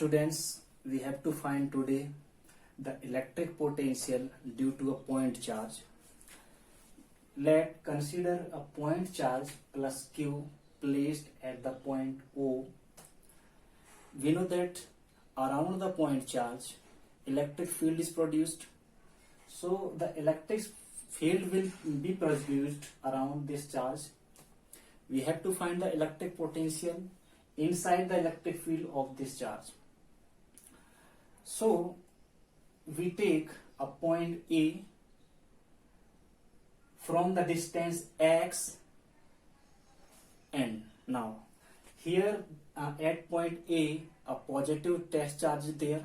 Students, we have to find today the electric potential due to a point charge. Let consider a point charge plus Q placed at the point O. We know that around the point charge electric field is produced. So the electric field will be produced around this charge. We have to find the electric potential inside the electric field of this charge. So we take a point A from the distance x, and now here at point A a positive test charge is there.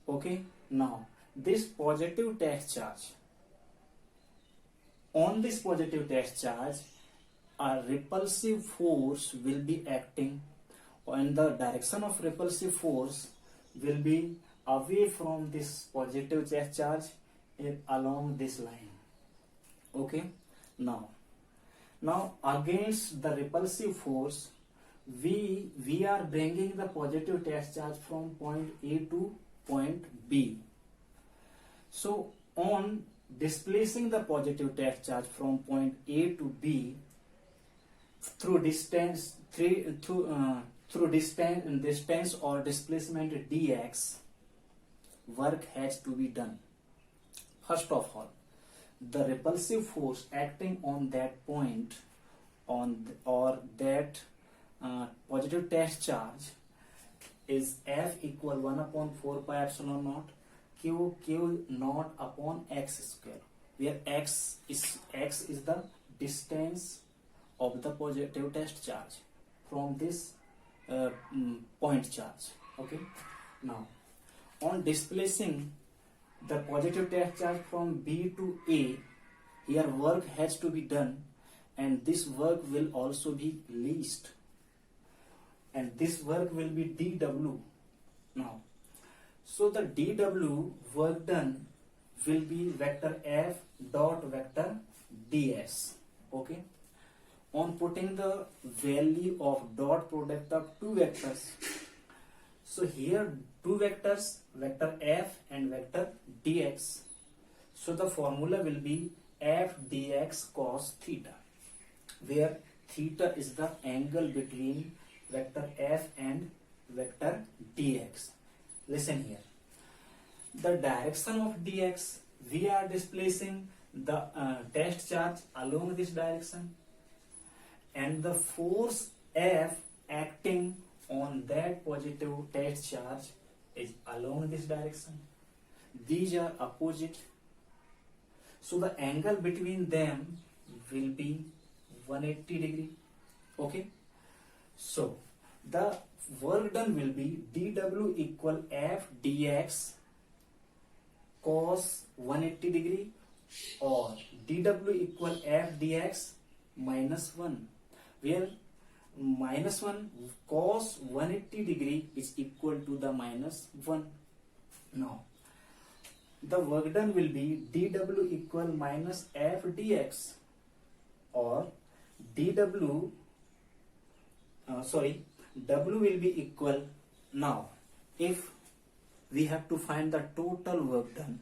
Okay, now this positive test charge, on this positive test charge a repulsive force will be acting, and the direction of repulsive force will be away from this positive test charge along this line. Okay, now against the repulsive force we are bringing the positive test charge from point A to point B. So on displacing the positive test charge from point A to B through distance or displacement dx, work has to be done. First of all, the repulsive force acting on that point or that positive test charge is F equal 1 upon 4 pi epsilon naught Q naught upon x square, where x is the distance of the positive test charge from this point charge. Okay, now on displacing the positive test charge from B to A, here work has to be done, and this work will also be least, and this work will be dW. Now, so the dW work done will be vector F dot vector ds. Okay, on putting the value of dot product of two vectors, so here two vectors, vector F and vector dx, so the formula will be F dx cos theta, where theta is the angle between vector F and vector dx. Listen here, the direction of dx, we are displacing the test charge along this direction, and the force F acting on that positive test charge is along this direction. These are opposite, so the angle between them will be 180 degree. Okay, so the work done will be dW equal F dx cos 180 degree, or dW equal F dx minus 1, where minus 1 cos 180 degree is equal to the minus 1. Now the work done will be dW equal minus F dx, or dW W will be equal. Now if we have to find the total work done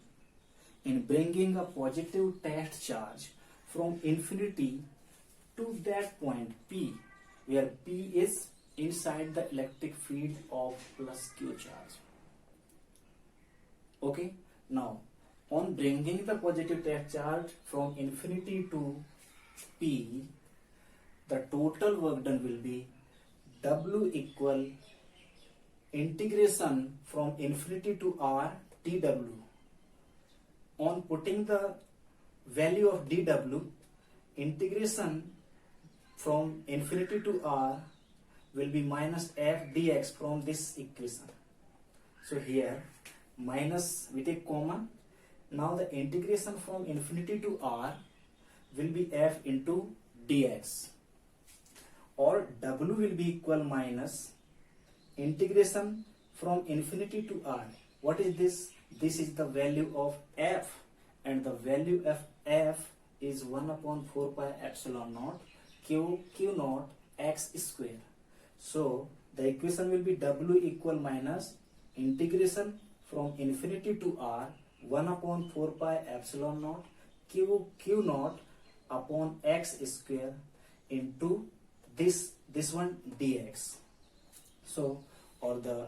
in bringing a positive test charge from infinity to that point P, where P is inside the electric field of plus Q charge. Okay, now on bringing the positive test charge from infinity to P, the total work done will be W equal integration from infinity to R dW. On putting the value of dW, integration from infinity to R will be minus F dx from this equation. So here minus, we take comma. Now the integration from infinity to R will be F into dx, or W will be equal minus integration from infinity to R. What is this? This is the value of F, and the value of F is 1 upon 4 pi epsilon naught Q naught x square. So The equation will be W equal minus integration from infinity to R 1 upon 4 pi epsilon naught Q naught upon x square into this one dx. So, or the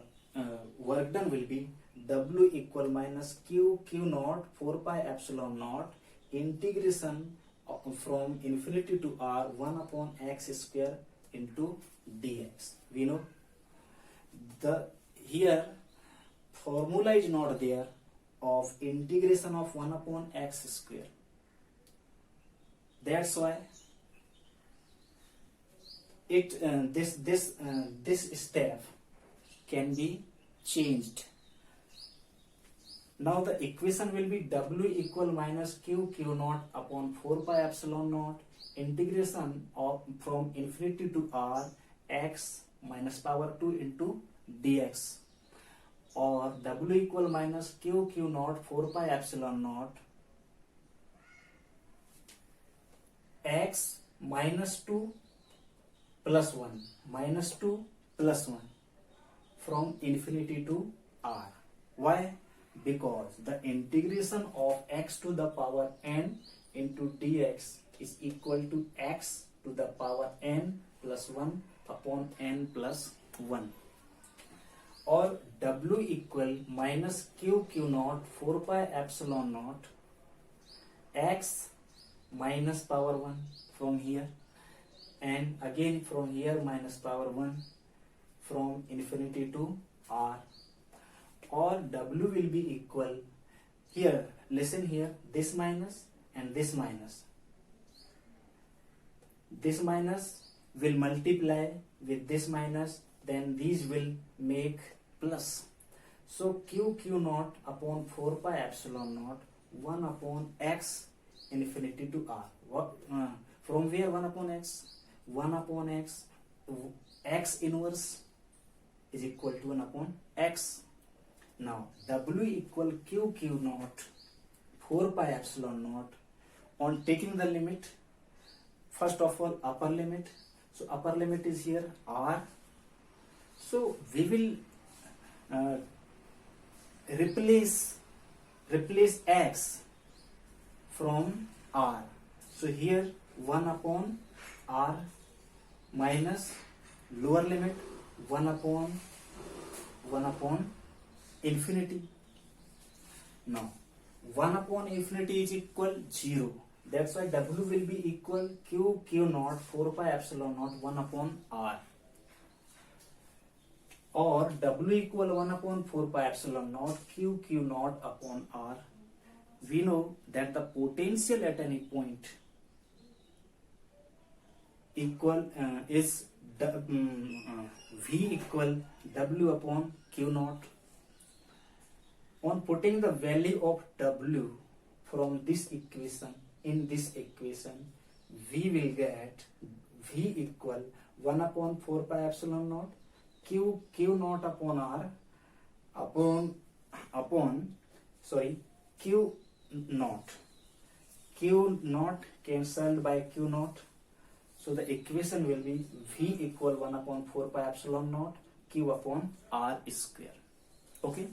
work done will be W equal minus Q naught 4 pi epsilon naught integration from infinity to R 1 upon x square into dx. We know the here formula is not there of integration of 1 upon x square. That's why it this step can be changed. Now the equation will be W equal minus Q naught upon 4 pi epsilon naught integration of from infinity to R x minus power 2 into dx, or W equal minus Q naught 4 pi epsilon naught x minus 2 plus 1 minus 2 plus 1 from infinity to R. Why? Because the integration of x to the power n into dx is equal to x to the power n plus 1 upon n plus 1, or W equal minus Q naught 4 pi epsilon naught x minus power 1 from here, and again from here minus power 1 from infinity to R, or W will be equal, here listen here, this minus and this minus will multiply with this minus, then these will make plus. So Q naught upon 4 pi epsilon naught 1 upon x infinity to R. What from where 1 upon x? 1 upon x, x inverse is equal to 1 upon x. Now W equal Q naught 4 pi epsilon naught, on taking the limit, first of all upper limit, so upper limit is here R, so we will replace x from R, so here 1 upon R minus lower limit 1 upon infinity. Now 1 upon infinity is equal 0. That's why W will be equal Q naught 4 pi epsilon naught 1 upon R, or W equal 1 upon 4 pi epsilon naught Q naught upon R. We know that the potential at any point equal is V equal W upon Q naught. On putting the value of W from this equation in this equation, we will get V equal 1 upon 4 pi epsilon naught Q naught upon R upon Q naught cancelled by Q naught. So the equation will be V equal 1 upon 4 pi epsilon naught Q upon R square. Okay.